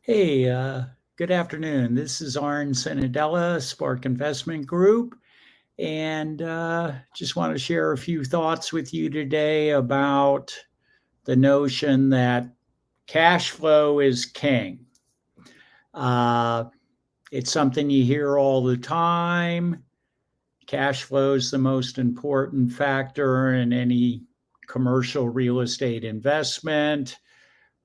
Hey, good afternoon. This is Cenedella, Spark Investment Group, and just want to share a few thoughts with you today about the notion that cash flow is king. Uh, it's something you hear all the time. Cash flow is the most important factor in any commercial real estate investment.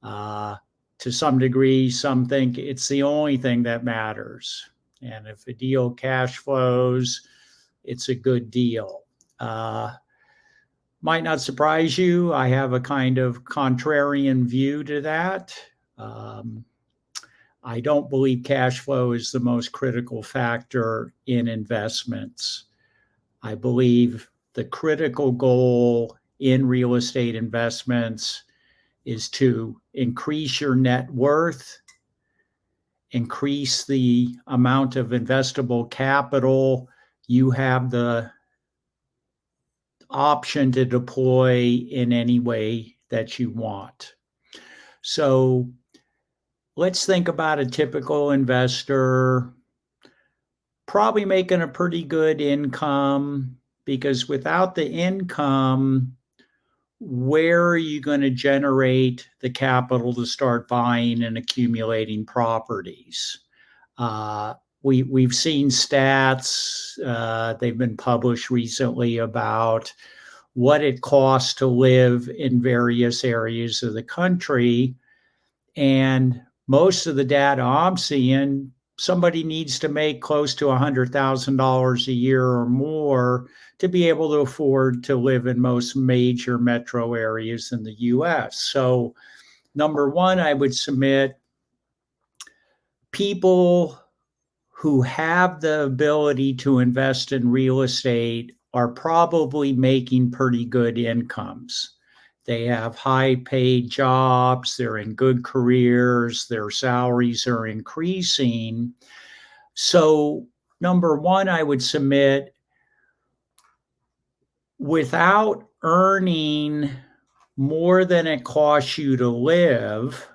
Uh, to some degree, some think it's the only thing that matters. And if a deal cash flows, it's a good deal. Uh, might not surprise you. I have a kind of contrarian view to that. Um, I don't believe cash flow is the most critical factor in investments. I believe the critical goal in real estate investments is to increase your net worth, increase the amount of investable capital you have the option to deploy in any way that you want. So let's think about a typical investor probably making a pretty good income, because without the income, where are you going to generate the capital to start buying and accumulating properties? Uh, we've seen stats, they've been published recently about what it costs to live in various areas of the country. And most of the data I'm seeing, somebody needs to make close to $100,000 a year or more to be able to afford to live in most major metro areas in the US. So, number one, I would submit people who have the ability to invest in real estate are probably making pretty good incomes. They have high paid jobs, they're in good careers, their salaries are increasing. So, number one, I would submit without earning more than it costs you to live,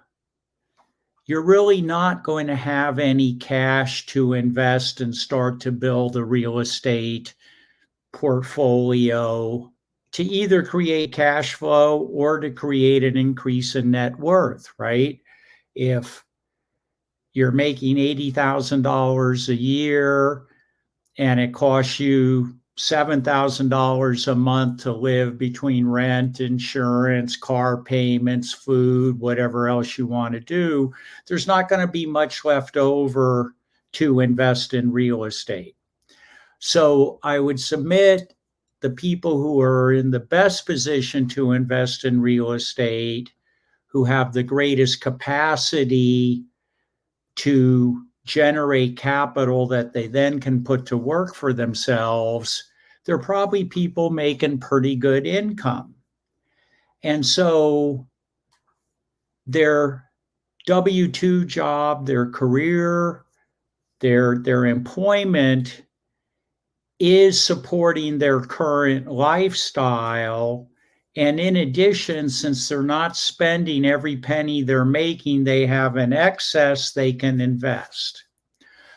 you're really not going to have any cash to invest and start to build a real estate portfolio to either create cash flow or to create an increase in net worth, right? If you're making $80,000 a year and it costs you $7,000 a month to live between rent, insurance, car payments, food, whatever else you want to do, there's not going to be much left over to invest in real estate. So I would submit the people who are in the best position to invest in real estate, who have the greatest capacity to generate capital that they then can put to work for themselves, they're probably people making pretty good income. And so their W-2 job, their career, their employment is supporting their current lifestyle. And in addition, since they're not spending every penny they're making, they have an excess they can invest.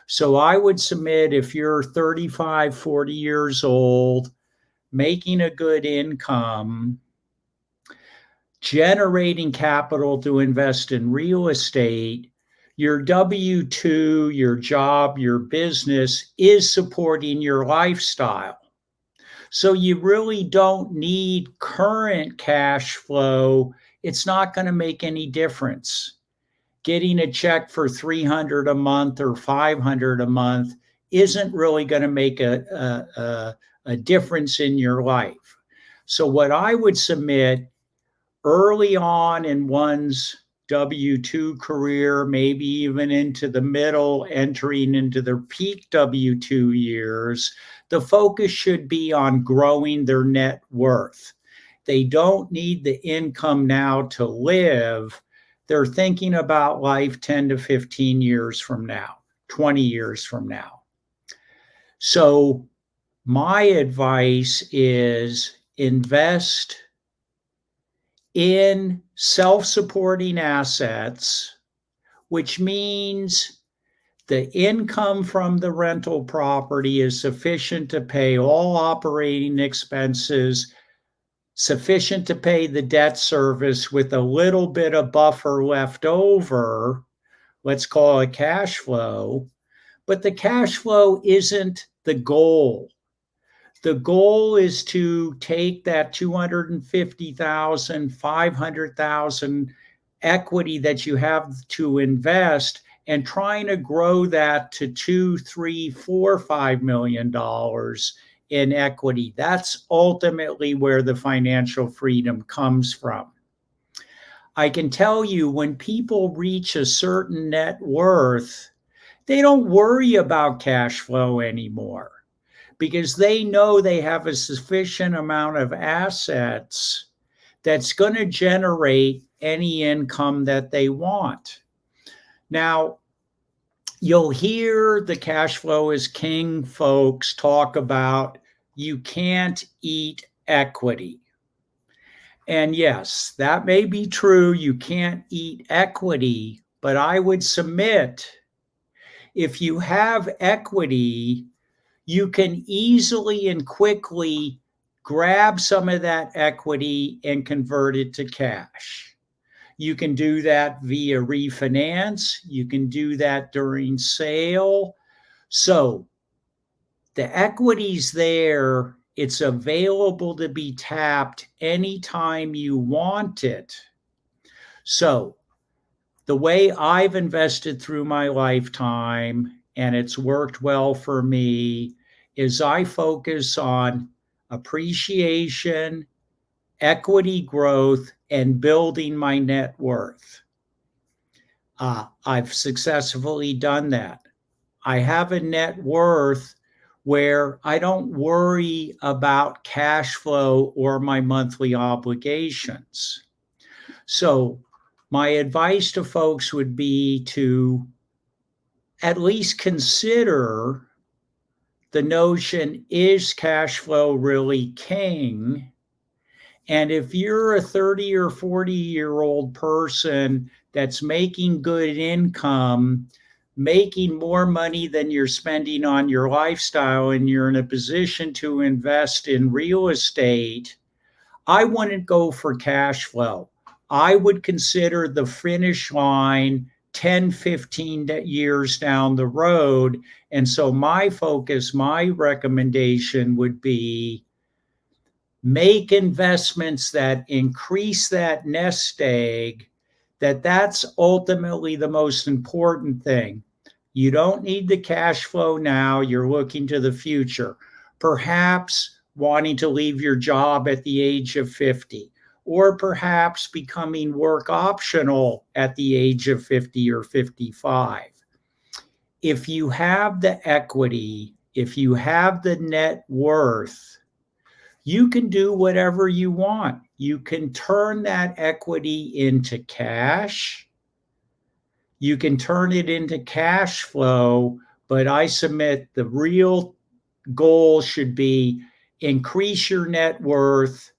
So I would submit, if you're 35, 40 years old, making a good income, generating capital to invest in real estate, your W-2, your job, your business is supporting your lifestyle. So you really don't need current cash flow. It's not going to make any difference. Getting a check for $300 a month or $500 a month isn't really going to make a difference in your life. So what I would submit early on in one's W-2 career, maybe even into the middle, entering into their peak W-2 years, the focus should be on growing their net worth. They don't need the income now to live. They're thinking about life 10 to 15 years from now, 20 years from now. So my advice is invest in self-supporting assets which means the income from the rental property is sufficient to pay all operating expenses, sufficient to pay the debt service with a little bit of buffer left over. Let's call it cash flow. But the cash flow isn't the goal. The goal is to take that 250,000, 500,000 equity that you have to invest and trying to grow that to $2, $3, $4, $5 million in equity. That's ultimately where the financial freedom comes from. I can tell you when people reach a certain net worth, they don't worry about cash flow anymore because they know they have a sufficient amount of assets that's going to generate any income that they want. Now, you'll hear the cash flow is king folks talk about you can't eat equity. And yes, that may be true. You can't eat equity, but I would submit if you have equity, you can easily and quickly grab some of that equity and convert it to cash. You can do that via refinance. You can do that during sale. So the equity's there. It's available to be tapped anytime you want it. So the way I've invested through my lifetime, and it's worked well for me, is I focus on appreciation, equity growth, and building my net worth. I've successfully done that. I have a net worth where I don't worry about cash flow or my monthly obligations. So my advice to folks would be to at least consider the notion, is cash flow really king? And if you're a 30 or 40-year-old person that's making good income, making more money than you're spending on your lifestyle, and you're in a position to invest in real estate, I wouldn't go for cash flow. I would consider the finish line 10, 15 years down the road. And so my focus, my recommendation would be make investments that increase that nest egg, that's ultimately the most important thing. You don't need the cash flow now. You're looking to the future, perhaps wanting to leave your job at the age of 50, or perhaps becoming work optional at the age of 50 or 55. If you have the equity, if you have the net worth, you can do whatever you want. You can turn that equity into cash. You can turn it into cash flow, but I submit the real goal should be increase your net worth,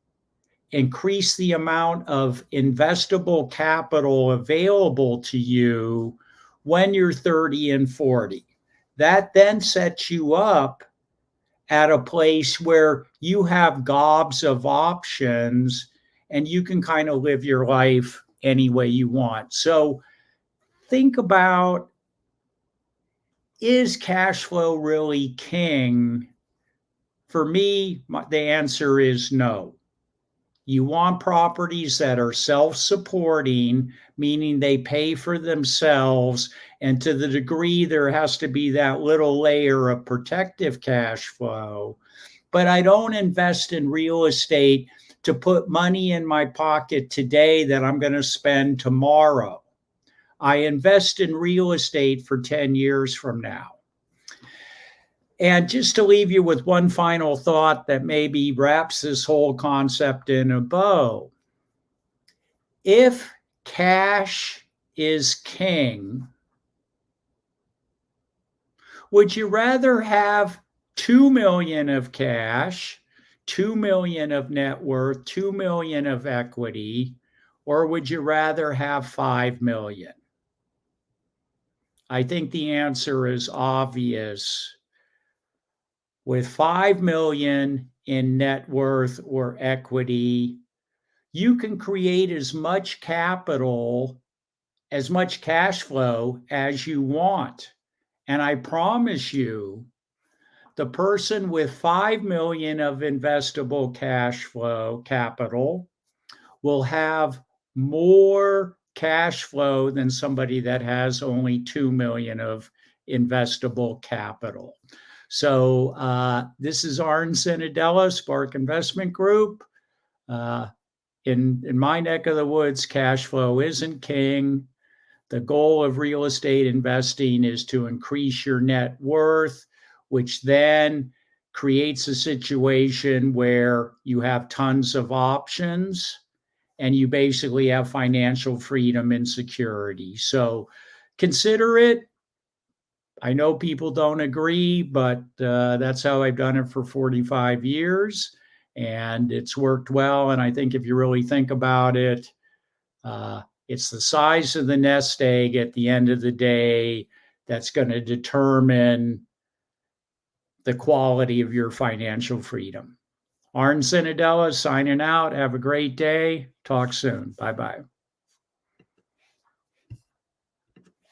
increase the amount of investable capital available to you when you're 30 and 40. That then sets you up at a place where you have gobs of options and you can kind of live your life any way you want. So think about, is cash flow really king? For me, the answer is no. You want properties that are self-supporting, meaning they pay for themselves. And to the degree there has to be that little layer of protective cash flow. But I don't invest in real estate to put money in my pocket today that I'm going to spend tomorrow. I invest in real estate for 10 years from now. And just to leave you with one final thought that maybe wraps this whole concept in a bow. If cash is king, would you rather have 2 million of cash, 2 million of net worth, 2 million of equity, or would you rather have 5 million? I think the answer is obvious. With 5 million in net worth or equity, you can create as much capital, as much cash flow as you want. And I promise you, the person with 5 million of investable cash flow capital will have more cash flow than somebody that has only 2 million of investable capital. So this is Arn Cenedella, Spark Investment Group. In my neck of the woods, cash flow isn't king. The goal of real estate investing is to increase your net worth, which then creates a situation where you have tons of options and you basically have financial freedom and security. So consider it. I know people don't agree, but that's how I've done it for 45 years. And it's worked well. And I think if you really think about it, it's the size of the nest egg at the end of the day that's going to determine the quality of your financial freedom. Arn Cenedella signing out. Have a great day. Talk soon. Bye bye.